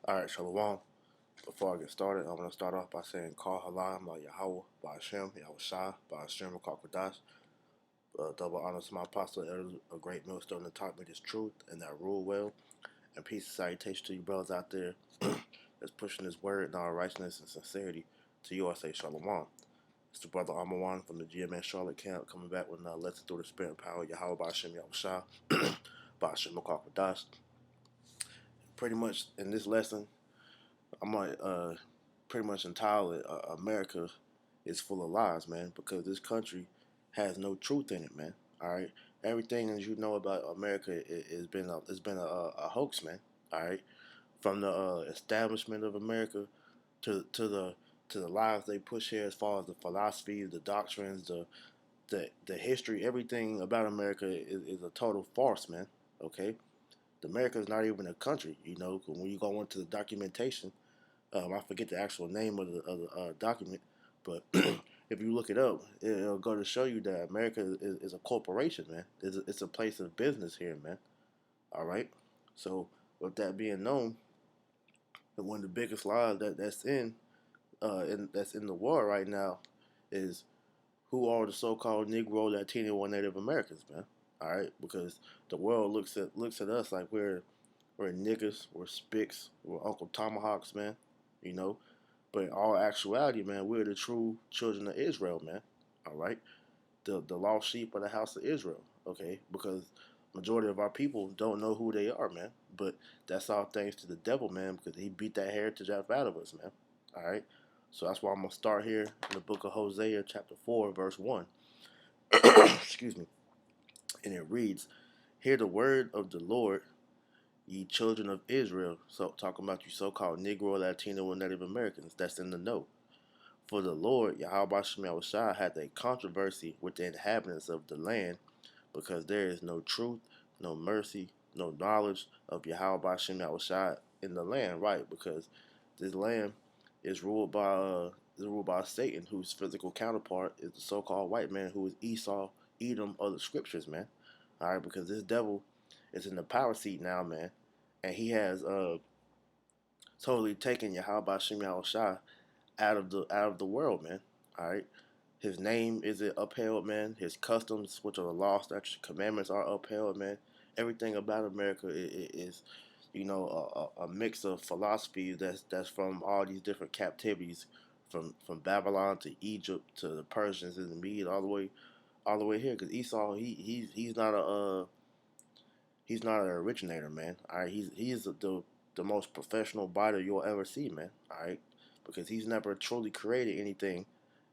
Alright, Shalom. Before I get started, I'm going to start off by saying, Call Halam, Yahweh, by Hashem, Yahweh Shah, by Hashem, Kakwadash. Double honor to my apostle, elders, a great millstone that taught me this truth and that rule well. And peace and salutation to you brothers out there that's pushing this word in all righteousness and sincerity. To you, I say Shalom. It's the brother Amawan from the GMS Charlotte camp coming back with another lesson through the spirit and power, Yahweh, by Hashem, Yahweh Shah, by Hashem, Kakwadash. Pretty much in this lesson, I'm going to pretty much entirely America is full of lies, man, because this country has no truth in it, man. All right, everything that you know about America has been a hoax, man. All right, from the establishment of America to the lies they push here, as far as the philosophies, the doctrines, the history, everything about America is a total farce, man. Okay, America is not even a country, you know. When you go into the documentation, I forget the actual name of the document, but if you look it up, it'll go to show you that America is a corporation, man. It's a place of business here, man. All right. So with that being known, one of the biggest lies that's in the war right now is who are the so-called Negro, Latino, or Native Americans, man. All right, because the world looks at us like we're niggas, we're spicks, we're Uncle Tomahawks, man. You know, but in all actuality, man, we're the true children of Israel, man. All right, the lost sheep of the house of Israel. Okay, because majority of our people don't know who they are, man. But that's all thanks to the devil, man, because he beat that heritage out of us, man. All right, so that's why I'm gonna start here in the book of Hosea, chapter 4, verse 1. Excuse me, and it reads, "Hear the word of the Lord, ye children of Israel." So talking about you so-called Negro, Latino, and Native Americans that's in the know. For the Lord, Yahweh Shem Shah, had a controversy with the inhabitants of the land, because there is no truth, no mercy, no knowledge of Yahweh Shem Shah in the land, right? Because this land is ruled by Satan, whose physical counterpart is the so-called white man, who is Esau, Edom of the scriptures, man. All right, because this devil is in the power seat now, man, and he has totally taken Yahweh Shem Shah out of the world, man. All right, his name is upheld, man. His customs, which are the law, statutes, commandments, are upheld, man. Everything about America is a mix of philosophies that's from all these different captivities, from Babylon to Egypt to the Persians and the Medes, all the way here. Because Esau, he's not an originator, man. All right, he's the most professional biter you'll ever see, man. All right, because he's never truly created anything.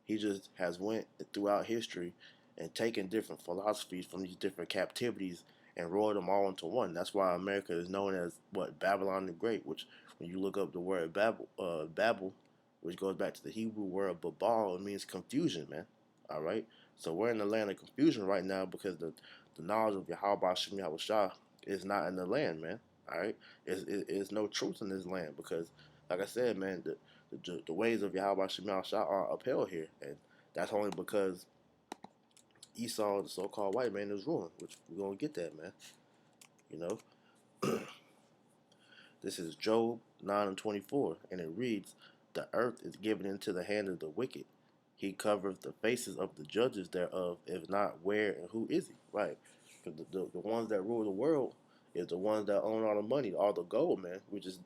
He just has went throughout history and taken different philosophies from these different captivities and rolled them all into one. That's why America is known as what, Babylon the Great. Which, when you look up the word Babel, which goes back to the Hebrew word Babal, it means confusion, man. All right, so we're in the land of confusion right now because the knowledge of Yahweh Shem Shah is not in the land, man. All right, it's no truth in this land because, like I said, man, the ways of Yahweh Shem Shah are upheld here, and that's only because Esau, the so-called white man, is ruling. Which we're gonna get that, man. You know, this is Job 9:24, and it reads, "The earth is given into the hand of the wicked. He covereth the faces of the judges thereof. If not, where and who is he?" Right. Because the ones that rule the world is the ones that own all the money, all the gold, man. Which is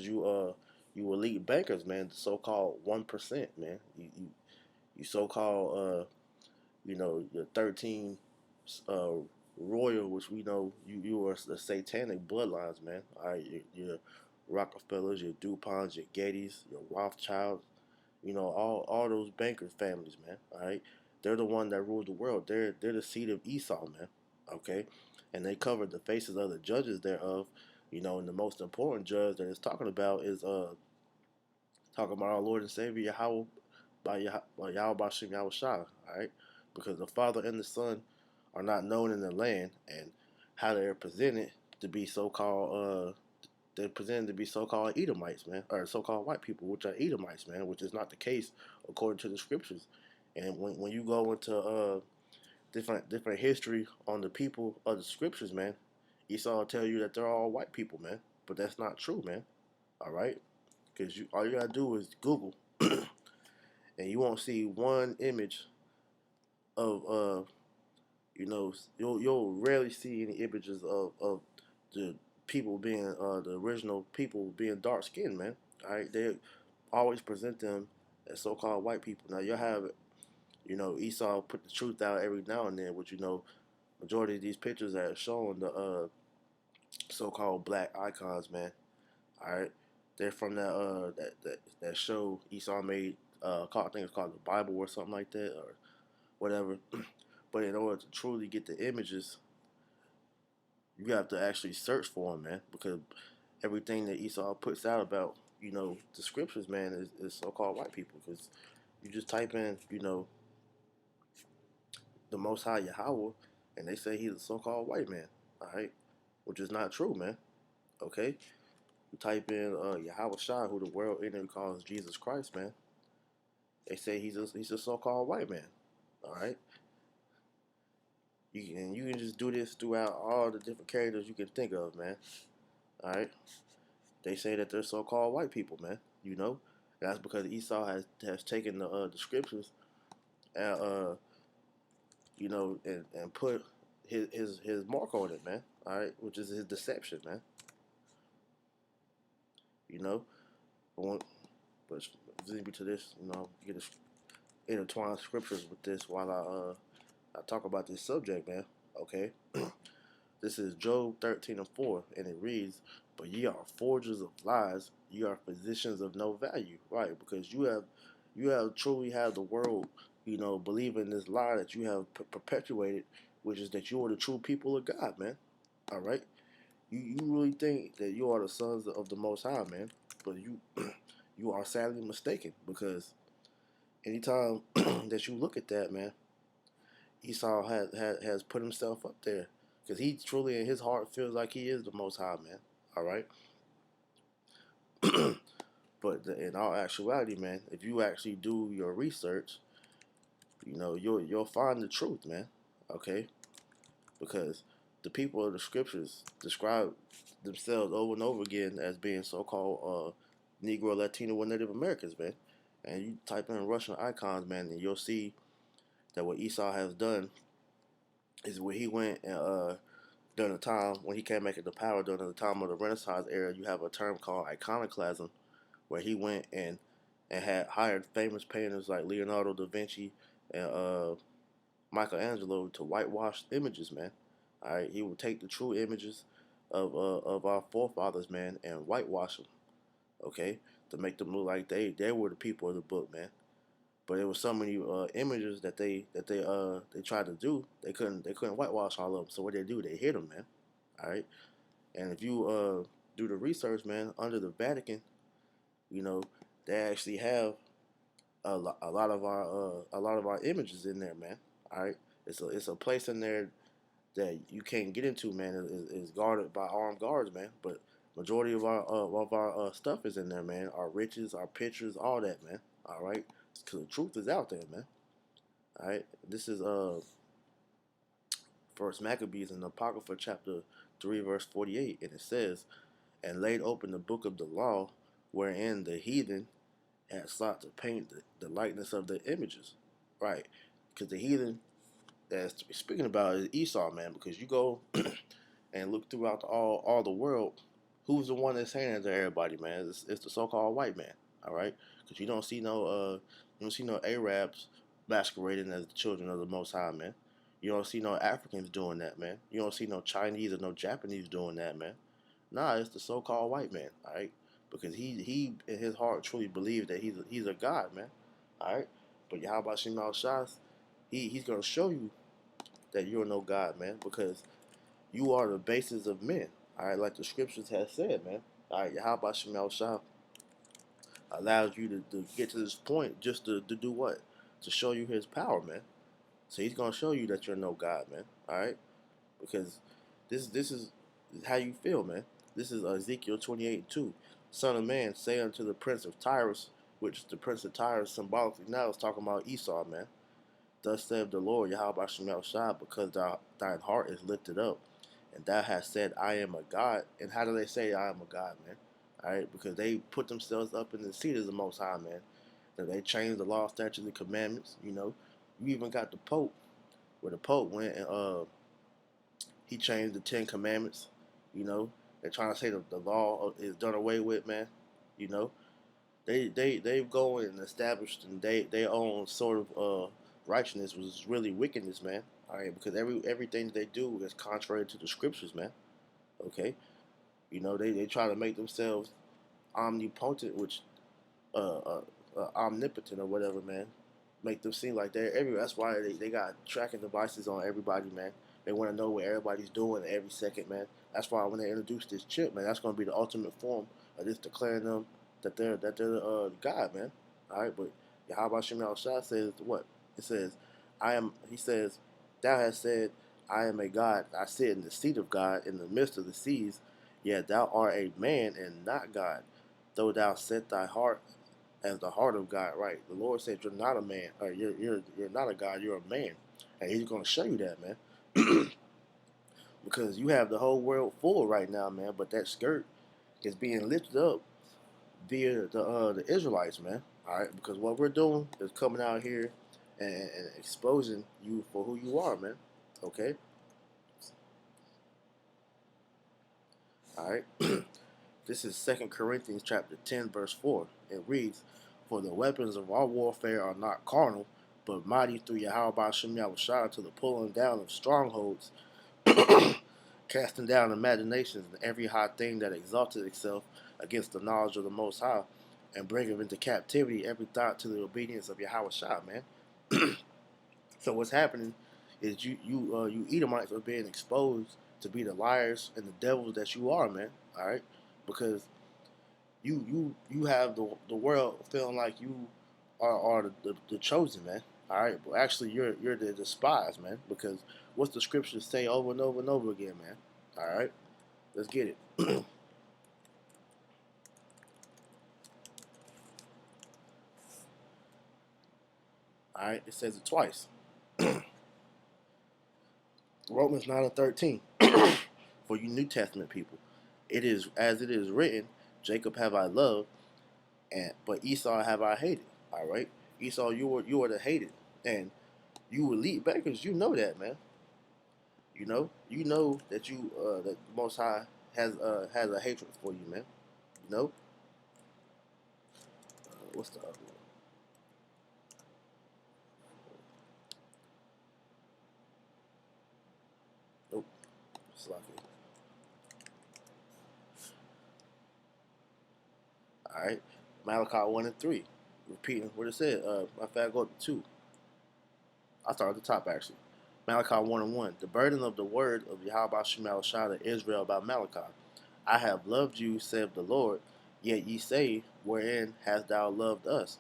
you elite bankers, man. The so-called 1%, man. You so-called your 13 uh royal, which we know you are the satanic bloodlines, man. All right, your Rockefellers, your DuPonts, your Gettys, your Rothschilds, all those bankers families, man. All right, they're the one that rule the world. They're the seed of Esau, man. Okay, and they covered the faces of the judges thereof. And the most important judge that it's talking about is talking about our Lord and Savior Yahweh by Yahweh Shem Yahweh Shah. All right, because the Father and the Son are not known in the land, and how they're presented to be so-called they're presented to be so-called Edomites, man, or so-called white people, which are Edomites, man, which is not the case according to the scriptures. And when you go into different history on the people of the scriptures, man, Esau will tell you that they're all white people, man, but that's not true, man. All right, because you all you gotta do is Google, and you won't see one image of you'll rarely see any images of the people being the original people being dark skinned, man. All right, they always present them as so called white people. Now you'll have Esau put the truth out every now and then, which majority of these pictures that are showing the so called black icons, man. All right, they're from that show Esau made. I think it's called the Bible or something like that, or whatever. But in order to truly get the images, you have to actually search for them, man, because everything that Esau puts out about the scriptures, man, is so-called white people. Because you just type in the Most High Yahweh, and they say he's a so-called white man. All right, which is not true, man. Okay, you type in Yahweh Shai, who the world enemy calls Jesus Christ, man. They say he's a so-called white man. All right, you can just do this throughout all the different characters you can think of, man. All right, they say that they're so-called white people, man. That's because Esau has taken the scriptures and and put his mark on it, man. All right, which is his deception, man. You know, but but lead me to this, get this intertwine scriptures with this while I talk about this subject, man. Okay, this is Job 13:4, and it reads, "But ye are forgers of lies; ye are physicians of no value." Right, because you have truly have the world, believing this lie that you have perpetuated, which is that you are the true people of God, man. All right, you really think that you are the sons of the Most High, man, but you you are sadly mistaken because anytime that you look at that, man, Esau has put himself up there because he truly in his heart feels like he is the Most High, man. All right, but in all actuality, man, if you actually do your research, you'll find the truth, man. Okay, because the people of the scriptures describe themselves over and over again as being so-called Negro, Latino, and Native Americans, man. And you type in Russian icons, man, and you'll see that what Esau has done is when he went and during the time when he came back into power during the time of the Renaissance era, you have a term called iconoclasm, where he went and had hired famous painters like Leonardo da Vinci and Michelangelo to whitewash images, man. All right, he would take the true images of our forefathers, man, and whitewash them, okay, to make them look like they were the people of the book, man. But there was so many images that they tried to do. They couldn't whitewash all of them. So what they do, they hit them, man. All right. And if you do the research, man, under the Vatican, you know, they actually have a lot of our images in there, man. All right. It's a place in there that you can't get into, man. Is guarded by armed guards, man. But majority of our stuff is in there, man. Our riches, our pictures, all that, man. All right. Because the truth is out there, man. All right, this is First Maccabees in Apocrypha chapter 3 verse 48, and it says, "And laid open the book of the law, wherein the heathen had sought to paint the likeness of the images." Right, because the heathen that's speaking about is Esau, man. Because you go and look throughout all the world, who's the one that's saying it to everybody, man? It's the so-called white man. All right, because you don't see no Arabs masquerading as the children of the Most High, man. You don't see no Africans doing that, man. You don't see no Chinese or no Japanese doing that, man. Nah, it's the so-called white man. All right, because he in his heart truly believes that he's a god, man. All right, but Yahweh Shemal Shas, he's gonna show you that you're no god, man, because you are the basis of men. All right, like the scriptures have said, man. All right, Yahweh Shemal Shah allows you to get to this point just to do what? To show you his power, man. So he's gonna show you that you're no God, man. All right, because this is how you feel, man. This is Ezekiel 28:2. Son of man, say unto the prince of Tyrus, which the prince of Tyrus symbolically now is talking about Esau, man. Thus saith the Lord Yahweh Shemel Shah, because thine heart is lifted up, and thou hast said, I am a God. And how do they say I am a God, man? All right, because they put themselves up in the seat of the Most High, man. That they changed the law, statutes, and commandments. You know, you even got the Pope, where the Pope went and he changed the Ten Commandments. You know, they're trying to say the law is done away with, man. You know, they go and established and their own sort of righteousness was really wickedness, man. All right, because everything they do is contrary to the scriptures, man. Okay, you know they try to make themselves omnipotent, which omnipotent or whatever, man. Make them seem like they're everywhere. That's why they got tracking devices on everybody, man. They want to know what everybody's doing every second, man. That's why when they introduce this chip, man, that's going to be the ultimate form of just declaring them that they're God, man. All right, but Yahweh Shem Shah says what? It says, I am. He says, thou hast said, I am a God. I sit in the seat of God in the midst of the seas. Yet thou art a man and not God, though thou set thy heart as the heart of God, right? The Lord said you're not a man, or you're not a God, you're a man, and He's going to show you that, man, because you have the whole world full right now, man. But that skirt is being lifted up via the Israelites, man. All right, because what we're doing is coming out here and exposing you for who you are, man. Okay, all right. This is 2 Corinthians chapter 10, verse 4. It reads, "For the weapons of our warfare are not carnal, but mighty through Yahweh Shem Yahushua to the pulling down of strongholds, casting down imaginations and every high thing that exalted itself against the knowledge of the Most High, and bringing into captivity every thought to the obedience of Yahweh Shah," man. So what's happening is you Edomites are being exposed to be the liars and the devils that you are, man. All right, because you have the world feeling like you are the chosen, man. All right, but actually you're the despised, man. Because what's the scriptures say over and over and over again, man? All right, let's get it. All right, it says it twice. Romans 9:13. For you New Testament people, it is as it is written, Jacob have I loved, and but Esau have I hated. All right, Esau, you are the hated, and you elite backers, you know that, man. You know that that the Most High has a hatred for you, man. You know, what's the other one? Nope, Slocky. All right, Malachi 1 and 3, repeating what it said. My fact go to 2. I start at the top actually. Malachi 1 and 1. The burden of the word of Yahweh Shemal Shah to Israel by Malachi. I have loved you, saith the Lord. Yet ye say, wherein hast thou loved us?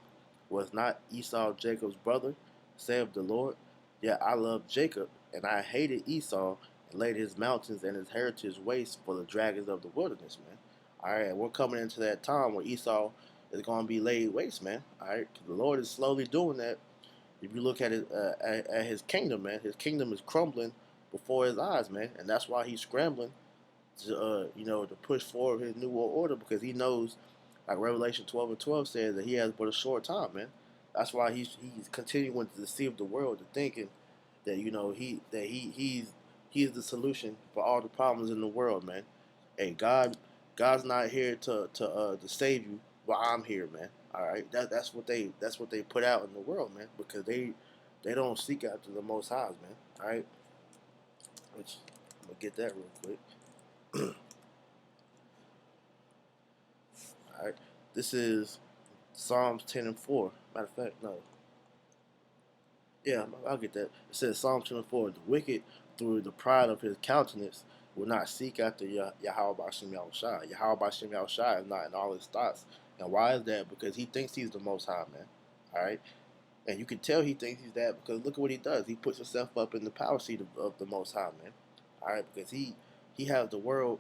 Was not Esau Jacob's brother, saith the Lord? Yet I loved Jacob, and I hated Esau, and laid his mountains and his heritage waste for the dragons of the wilderness, man. All right, we're coming into that time where Esau is going to be laid waste, man. All right, the Lord is slowly doing that. If you look at it, at his kingdom, man, his kingdom is crumbling before his eyes, man, and that's why he's scrambling to to push forward his new world order because he knows, like Revelation 12:12 says, that he has but a short time, man. That's why he's continuing to deceive the world, to thinking that he's the solution for all the problems in the world, man. Hey, God's not here to save you, but I'm here, man. All right, that's what they put out in the world, man, because they don't seek after the Most High, man. All right, which I'm gonna get that real quick. All right, this is Psalms 10 and 4. Matter of fact, no, yeah, I'll get that. It says Psalm 24, the wicked through the pride of his countenance will not seek after Yahweh Bashem Yahushai. Yahweh Bashem Yahushai is not in all his thoughts. And why is that? Because he thinks he's the most high, man. All right. And you can tell he thinks he's that because look at what he does. He puts himself up in the power seat of the most high, man. All right, because he has the world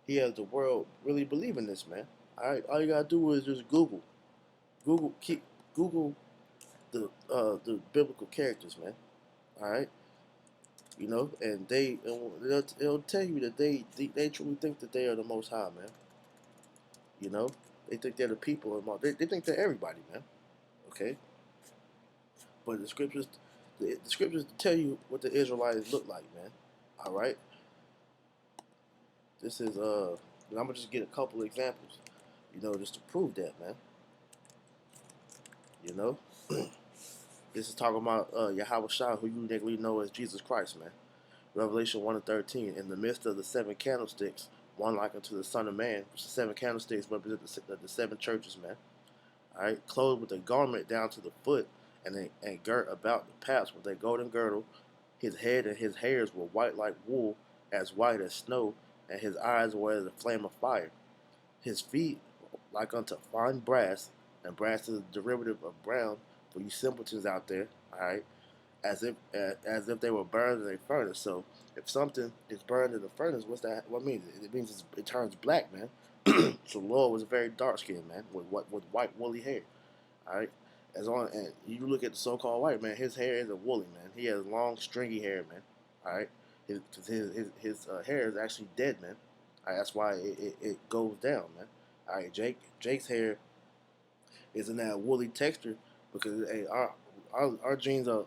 he has the world really believing this, man. All right, all you gotta do is just Google the biblical characters, man. All right, and it'll tell you that they truly think that they are the Most High, man. You know, they think they're the people. They think they're everybody, man. Okay, but the scriptures tell you what the Israelites look like, man. All right, this is and I'm gonna just get a couple examples, just to prove that, man. You know, this is talking about Yahweh Shah, who you niggas know as Jesus Christ, man. Revelation 1 and 13. In the midst of the seven candlesticks, one like unto the Son of Man, which the seven candlesticks represent the seven churches, man. All right, clothed with a garment down to the foot, and girt about the paps with a golden girdle. His head and his hairs were white like wool, as white as snow, and his eyes were as a flame of fire. His feet like unto fine brass, and brass is a derivative of brown for you simpletons out there. All right, as if they were burned in a furnace. So if something is burned in the furnace, what's that? What means it means it turns black, man. So the Lord was very dark skinned, man, with white woolly hair. All right, and you look at the so-called white man, his hair isn't woolly, man. He has long, stringy hair, man. All right, his hair is actually dead, man. All right, that's why it goes down, man. All right, Jake's hair isn't that woolly texture because hey, our genes are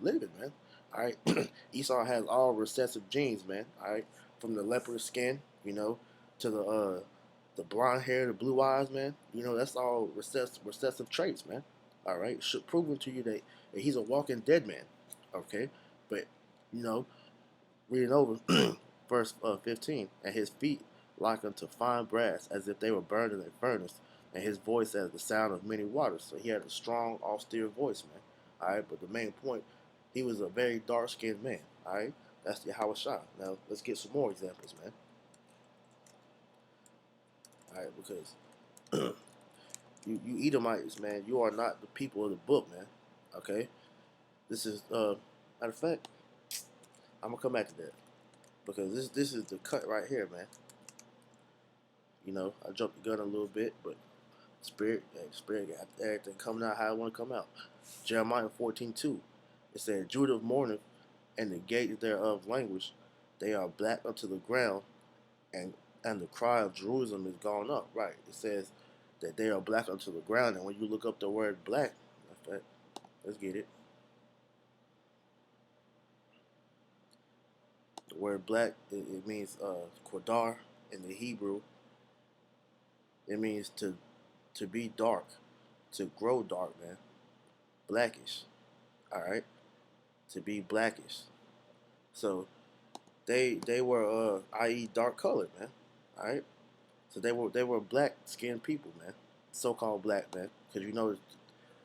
living, man. All right, Esau has all recessive genes, man. All right, from the leopard skin, to the blonde hair, the blue eyes, man. That's all recessive traits, man. All right, should proving to you that he's a walking dead man. Okay, but you know, reading over verse 15, and his feet like unto fine brass, as if they were burned in a furnace, and his voice as the sound of many waters. So he had a strong, austere voice, man. All right, but the main point, he was a very dark skinned man. All right, that's Yahweh Shah. Now let's get some more examples, man. All right, because you Edomites, man, you are not the people of the book, man. Okay, this is matter of fact, I'm gonna come back to that because this is the cut right here, man. I jumped the gun a little bit, but spirit got everything coming out how I want to come out. Jeremiah 14:2. It said, Judah mourneth, and the gate thereof language. They are black unto the ground, and the cry of Jerusalem is gone up. Right. It says that they are black unto the ground, and when you look up the word black, let's get it. The word black, it means Qadar in the Hebrew. It means to be dark, to grow dark, man. Blackish. All right, to be blackish. So they were i.e. dark colored, man. All right, so they were black skinned people, man. So called black, man, because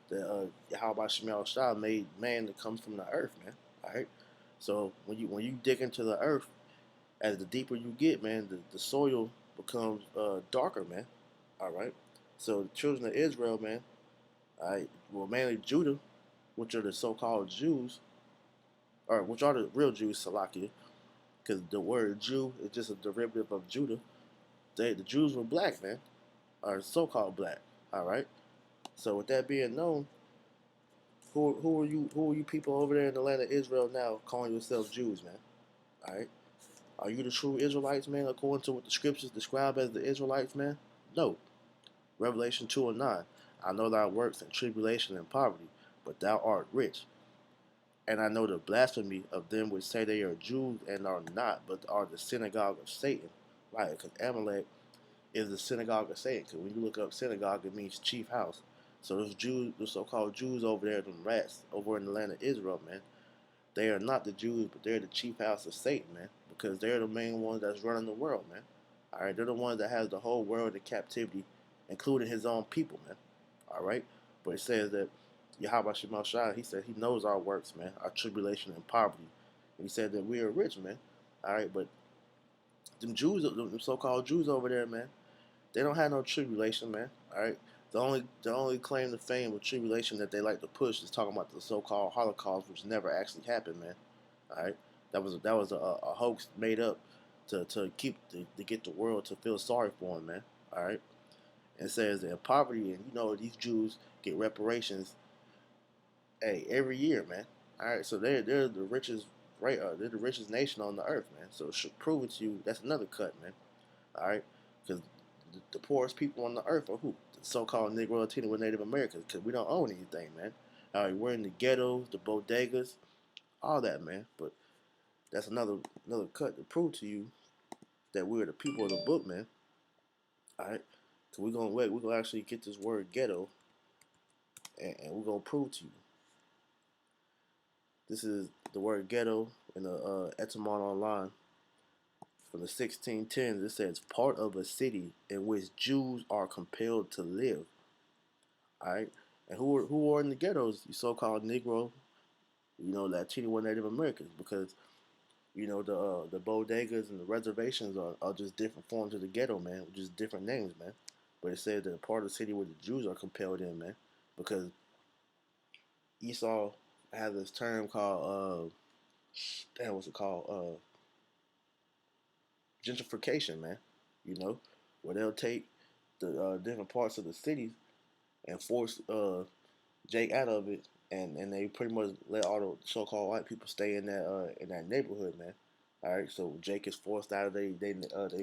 that Yahweh Shemal Shah made man that comes from the earth, man. All right, so when you dig into the earth, as the deeper you get, man, the soil becomes darker, man. All right, so the children of Israel, man. All right, well, mainly Judah, which are the so-called Jews, or which are the real Jews, Salakia, because the word Jew is just a derivative of Judah. The Jews were black, man, or so-called black. All right. So with that being known, who are you people over there in the land of Israel now calling yourselves Jews, man? All right. Are you the true Israelites, man, according to what the scriptures describe as the Israelites, man? No. Revelation 2 and 9. I know thy works and tribulation and poverty, but thou art rich. And I know the blasphemy of them which say they are Jews and are not, but are the synagogue of Satan. Right, because Amalek is the synagogue of Satan. Because when you look up synagogue, it means chief house. So those Jews, the so-called Jews over there, them rats over in the land of Israel, man, they are not the Jews, but they're the chief house of Satan, man, because they're the main ones that's running the world, man. All right, they're the ones that has the whole world in captivity, including his own people, man. All right, but it says that Yahweh Shemal Shah, he said he knows our works, man, our tribulation and poverty. And he said that we are rich, man. All right, but them Jews, them so-called Jews over there, man, they don't have no tribulation, man. All right. The only claim to fame of tribulation that they like to push is talking about the so-called Holocaust, which never actually happened, man. All right. That was a hoax made up to get the world to feel sorry for them, man. All right. It says that poverty, and these Jews get reparations, hey, every year, man. All right. So they're the richest, right? They're the richest nation on the earth, man. So it should prove it to you. That's another cut, man. All right, because poorest people on the earth are who? The so-called Negro, Latino, and Native Americans, because we don't own anything, man. We're in the ghettos, the bodegas, all that, man. But that's another cut to prove to you that we're the people of the book, man. All right. So we're gonna wait. We're gonna actually get this word ghetto, and we're gonna prove to you. This is the word ghetto in the Etymon online from the 1610s. It says part of a city in which Jews are compelled to live. All right. And who are in the ghettos? The so-called Negro, Latino and Native Americans, because the bodegas and the reservations are just different forms of the ghetto, man, just different names, man. But it says that a part of the city where the Jews are compelled in, man, because Esau has this term called damn, what's it called? Gentrification, man. You know, where they'll take the different parts of the cities and force Jake out of it, and they pretty much let all the so-called white people stay in that neighborhood, man. All right, so Jake is forced out of they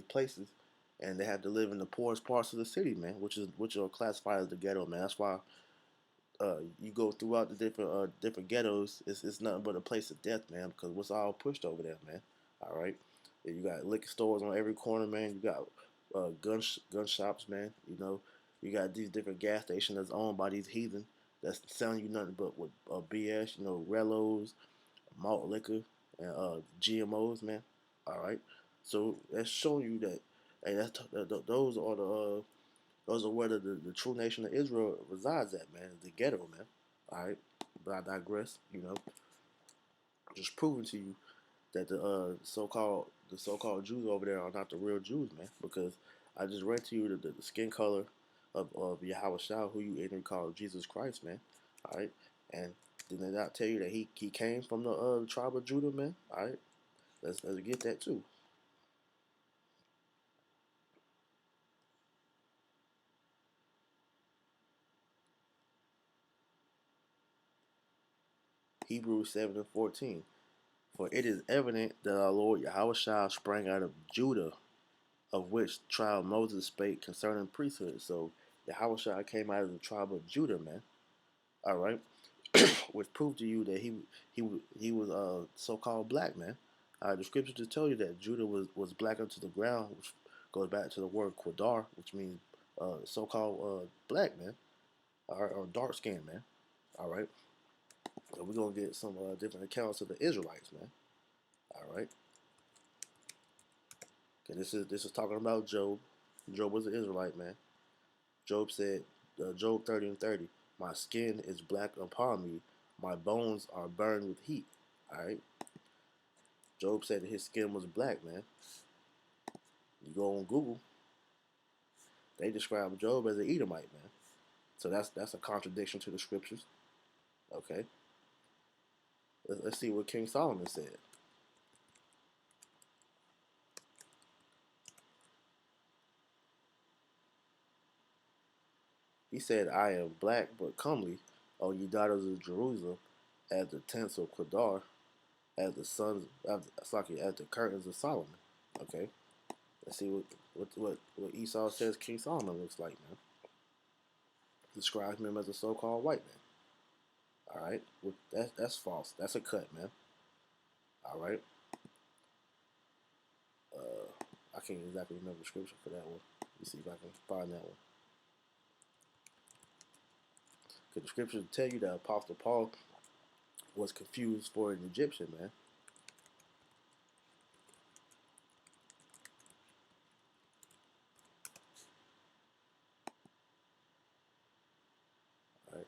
places, and they have to live in the poorest parts of the city, man, which are classified as the ghetto, man. That's why you go throughout the different ghettos, it's nothing but a place of death, man, because what's all pushed over there, man. All right, you got liquor stores on every corner, man. You got gun shops, man. You got these different gas stations that's owned by these heathen that's selling you nothing but with BS, Rellos, malt liquor, and GMOs, man. All right, so that's showing you that hey, those are where the true nation of Israel resides at, man. The ghetto, man. All right, but I digress. Just proving to you that the so-called Jews over there are not the real Jews, man. Because I just read to you the skin color of Yahweh Shah, who you ignorantly call Jesus Christ, man. All right, and did they not tell you that he came from the tribe of Judah, man? All right, let's get that too. Hebrews 7:14. For it is evident that our Lord Yahweh Shah sprang out of Judah, of which tribe Moses spake concerning priesthood. So Yahweh Shah came out of the tribe of Judah, man. All right, which proved to you that he was so-called black, man. The scripture just tell you that Judah was black unto the ground, which goes back to the word Quadar, which means so-called black, man, or dark skin, man. All right, so we're gonna get some different accounts of the Israelites, man. All right, okay, this is talking about Job. Job was an Israelite, man. Job said, Job 30:30, my skin is black upon me, my bones are burned with heat. All right. Job said that his skin was black, man. You go on Google, they describe Job as an Edomite, man. So that's a contradiction to the scriptures. Okay. Let's see what King Solomon said. He said, I am black but comely, O ye daughters of Jerusalem, as the tents of Kedar, as the sons of as the curtains of Solomon. Okay. Let's see what Esau says King Solomon looks like, man. Describes him as a so-called white man. All right, well, that's false. That's a cut, man. All right. I can't exactly remember the scripture for that one. Let me see if I can find that one. Because the scriptures tell you that Apostle Paul was confused for an Egyptian, man. All right.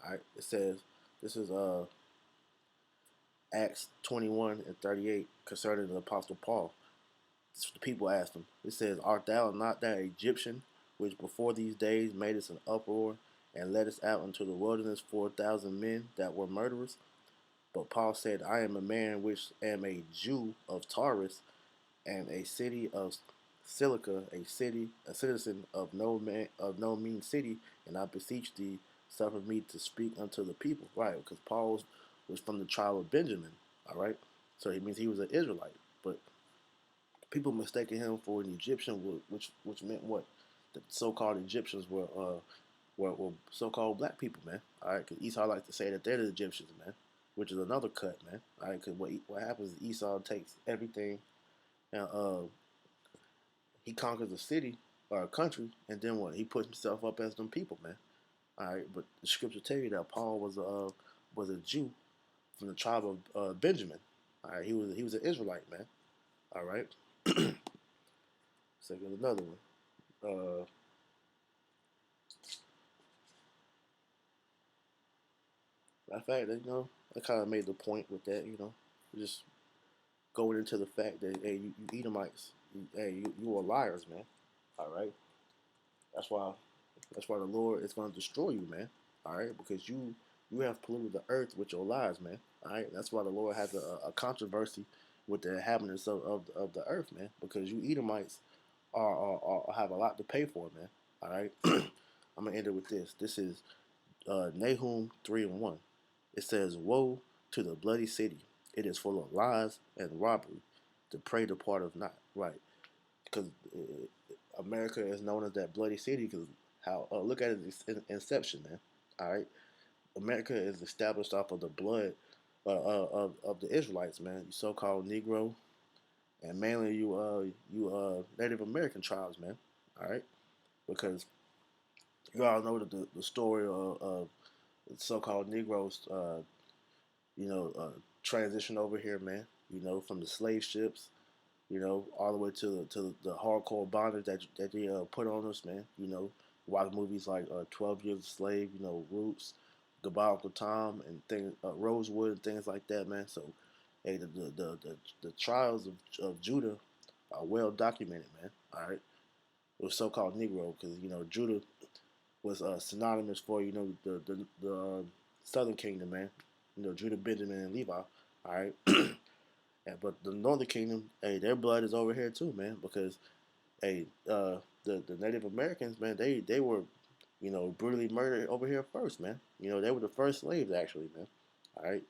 All right. It says this is Acts 21:38 concerning the Apostle Paul. The people asked him. It says, art thou not that Egyptian which before these days made us an uproar and led us out into the wilderness 4,000 men that were murderers? But Paul said, I am a man which am a Jew of Taurus and a city of silica, a city, a citizen of no mean city, and I beseech thee, suffer me to speak unto the people. Right, because was from the tribe of Benjamin. All right, so it means he was an Israelite, but people mistaking him for an Egyptian, which meant what? The so-called Egyptians were so-called black people, man. All right, because Esau likes to say that they're the Egyptians, man, which is another cut, man. All right, because what happens is Esau takes everything and he conquers a city or a country, and then what? He puts himself up as them people, man. All right, but the scripture tell you that Paul was a Jew from the tribe of Benjamin. All right, he was an Israelite, man. All right, so here's another one. In fact, I kind of made the point with that, just going into the fact that hey, you Edomites, you are liars, man. All right, that's why the Lord is going to destroy you, man. All right, because you have polluted the earth with your lies, man. All right, that's why the Lord has a controversy with the inhabitants of the earth, man. Because you Edomites have a lot to pay for, man. All right, I'm gonna end it with this. This is Nahum 3:1. It says, "Woe to the bloody city! It is full of lies and robbery. The prey departeth not." Right, because America is known as that bloody city. Because how look at its inception, man. All right, America is established off of the blood of the Israelites, man. You so-called Negro, and mainly you Native American tribes, man. All right, because you all know the story of so-called Negroes, you know, transition over here, man. From the slave ships, all the way to the hardcore bondage that they put on us, man. Watch movies like 12 Years a Slave, Roots, Goodbye Uncle Tom, and things, Rosewood, and things like that, man. So, hey, the trials of Judah are well documented, man. All right, it was so-called Negro because Judah was synonymous for the Southern Kingdom, man. Judah, Benjamin, and Levi. All right, but the Northern Kingdom, hey, their blood is over here too, man. Because hey, the Native Americans, man, they were brutally murdered over here first, man. They were the first slaves actually, man. All right,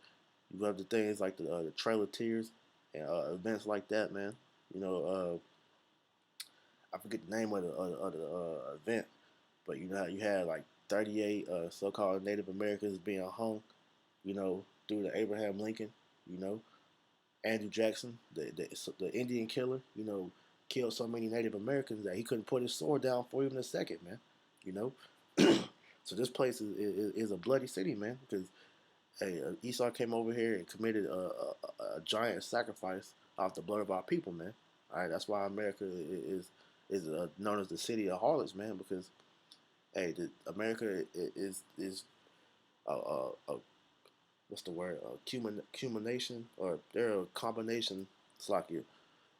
you have the things like the Trail of Tears and events like that, man. You know, I forget the name of the event, but you had like 38 so-called Native Americans being hung, through the Abraham Lincoln, you know, Andrew Jackson, the Indian killer, killed so many Native Americans that he couldn't put his sword down for even a second, man. You know, so this place is a bloody city, man. Because hey, Esau came over here and committed a giant sacrifice off the blood of our people, man. All right, that's why America is known as the city of harlots, man. Because hey, America is a what's the word? Culmination, or they're a combination. It's like you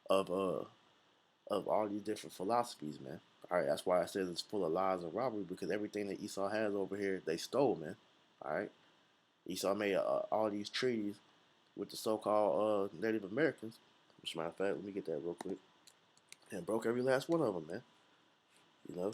of all these different philosophies, man. All right, that's why I said it's full of lies and robbery because everything that Esau has over here, they stole, man. All right, Esau made all these treaties with the so-called Native Americans. As a matter of fact, let me get that real quick. And broke every last one of them, man. You know.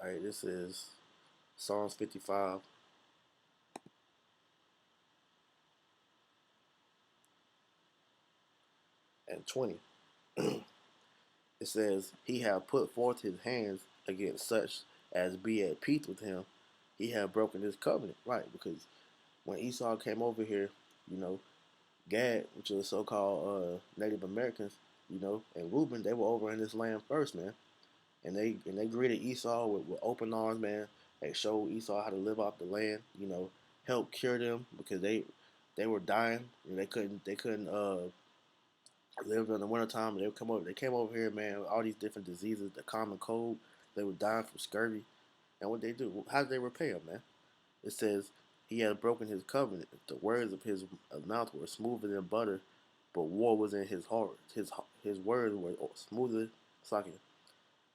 All right, this is Psalms 55 and 20. It says, "He have put forth his hands against such as be at peace with him. He have broken his covenant." Right, because when Esau came over here, you know, Gad, which are so-called Native Americans, and Reuben, they were over in this land first, man. And they greeted Esau with open arms, man. They showed Esau how to live off the land, help cure them because they were dying. They couldn't live in the wintertime. They came over here, man, with all these different diseases, the common cold. They were dying from scurvy. And what they do? How did they repay him, man? It says he had broken his covenant. The words of his mouth were smoother than butter, but war was in his heart. His words were smoother, like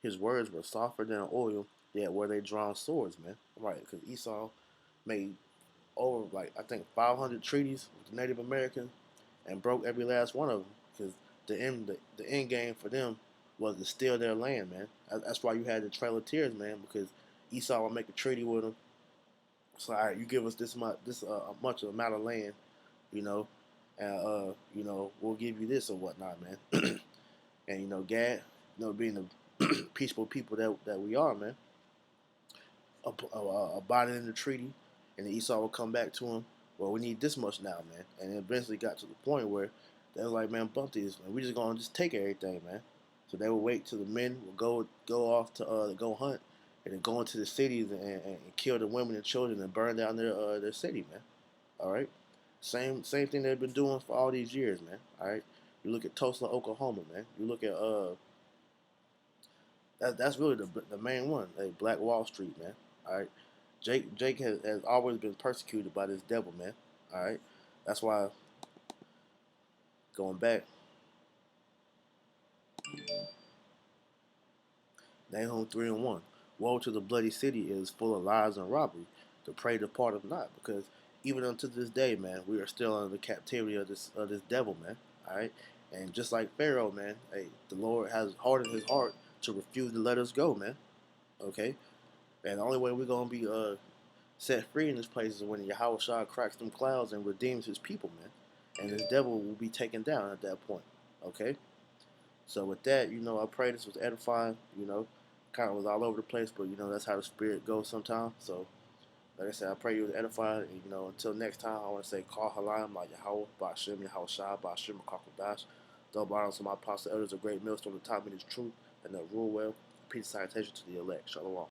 his words were softer than oil. Yet were they drawn swords, man? Right? Because Esau made over like I think 500 treaties with the Native Americans and broke every last one of them. Because the end game for them was to steal their land, man. That's why you had the Trail of Tears, man. Because Esau would make a treaty with them. So all right, you give us much amount of land, you know, and we'll give you this or whatnot, man. And Gad, being the peaceful people that we are, man, abiding in the treaty, and the Esau will come back to him. Well, we need this much now, man. And it eventually got to the point where they was like, man, bump this, man. We just gonna just take everything, man. So they would wait till the men would go off to go hunt, and then go into the cities and kill the women and children and burn down their city, man. All right, same thing they've been doing for all these years, man. All right, you look at Tulsa, Oklahoma, man. You look at that's really the main one, like Black Wall Street, man. All right, Jake has always been persecuted by this devil, man. All right, that's why going back, Nahum 3:1. Woe to the bloody city, it is full of lies and robbery. The prey departeth not, because even unto this day, man, we are still under the captivity of this devil, man. All right, and just like Pharaoh, man, hey, the Lord has hardened his heart to refuse to let us go, man. Okay, and the only way we're gonna be set free in this place is when Yahweh Shah cracks them clouds and redeems his people, man. And this devil will be taken down at that point. Okay? So with that, I pray this was edifying, kind of was all over the place, but that's how the spirit goes sometimes. So like I said, I pray you was edifying, and until next time, I want to say, call halayim like Yahweh, Ba'ashem, Yahweh Shah, Ba'ashem, Kakodash. Double honor to my apostle elders, a great millstone to top me this truth, and that rule well. Peace and salutation to the elect. Shalom.